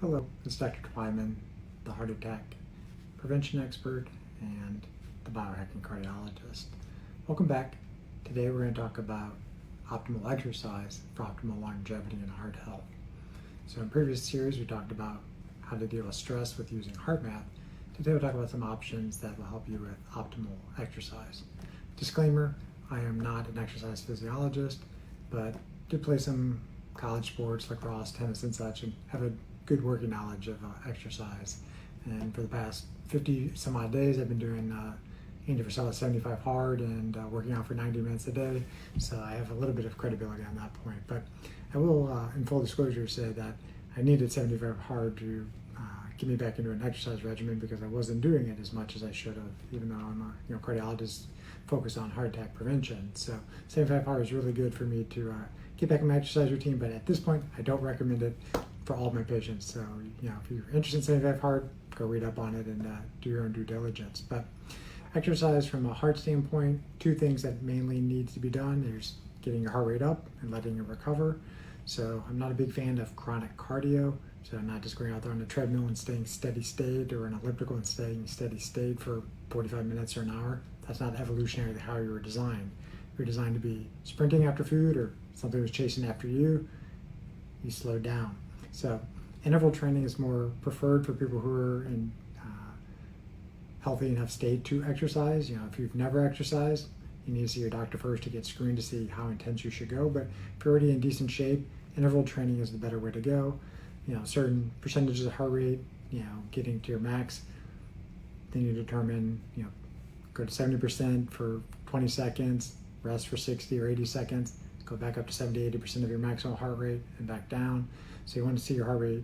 Hello, it's Dr. Lyon, the heart attack prevention expert and the biohacking cardiologist. Welcome back. Today we're going to talk about optimal exercise for optimal longevity and heart health. So in previous series we talked about how to deal with stress with using heart math. Today we'll talk about some options that will help you with optimal exercise. Disclaimer, I am not an exercise physiologist, but did play some college sports, lacrosse, tennis and such, and have a good working knowledge of exercise. And for the past 50 some odd days I've been doing aiming for 75 hard and working out for 90 minutes a day, so I have a little bit of credibility on that point. But I will in full disclosure say that I needed 75 hard to get me back into an exercise regimen because I wasn't doing it as much as I should have, even though I'm a cardiologist focused on heart attack prevention. So 75 hard is really good for me to get back in my exercise routine, but at this point I don't recommend it for all my patients. So if you're interested in 75 hard, go read up on it and do your own due diligence. But exercise from a heart standpoint, two things that mainly needs to be done. There's getting your heart rate up and letting it recover. So I'm not a big fan of chronic cardio. So I'm not just going out there on the treadmill and staying steady state, or an elliptical and staying steady state for 45 minutes or an hour. That's not evolutionarily how you were designed. You're designed to be sprinting after food, or something was chasing after you, you slowed down. So interval training is more preferred for people who are in healthy enough state to exercise. If you've never exercised, you need to see your doctor first to get screened to see how intense you should go. But if you're already in decent shape, interval training is the better way to go. Certain percentages of heart rate, getting to your max, then you determine, go to 70% for 20 seconds, rest for 60 or 80 seconds, go back up to 70-80% of your maximal heart rate and back down. So you want to see your heart rate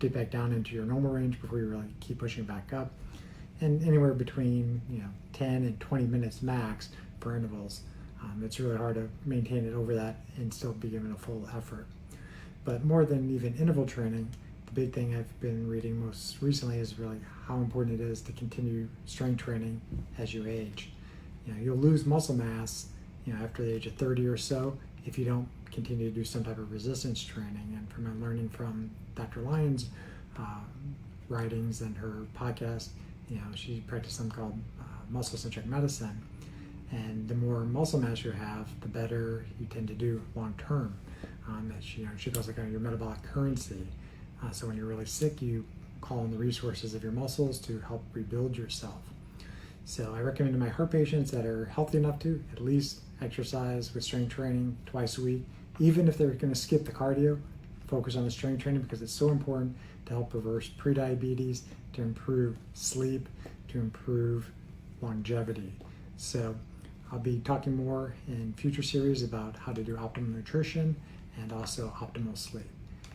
dip back down into your normal range before you really keep pushing back up. And anywhere between 10 and 20 minutes max for intervals. It's really hard to maintain it over that and still be given a full effort. But more than even interval training, the big thing I've been reading most recently is really how important it is to continue strength training as you age. You'll lose muscle mass after the age of 30 or so if you don't continue to do some type of resistance training. And from my learning from Dr. Lyon's writings and her podcast, she practiced something called muscle-centric medicine. And the more muscle mass you have, the better you tend to do long term. She calls it kind of your metabolic currency. So when you're really sick, you call on the resources of your muscles to help rebuild yourself. So I recommend to my heart patients that are healthy enough to at least exercise with strength training twice a week. Even if they're going to skip the cardio, focus on the strength training because it's so important to help reverse prediabetes, to improve sleep, to improve longevity. So I'll be talking more in future series about how to do optimal nutrition and also optimal sleep.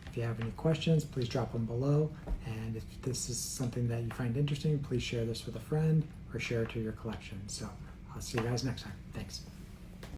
If you have any questions, please drop them below. And if this is something that you find interesting, please share this with a friend or share it to your collection. So I'll see you guys next time. Thanks.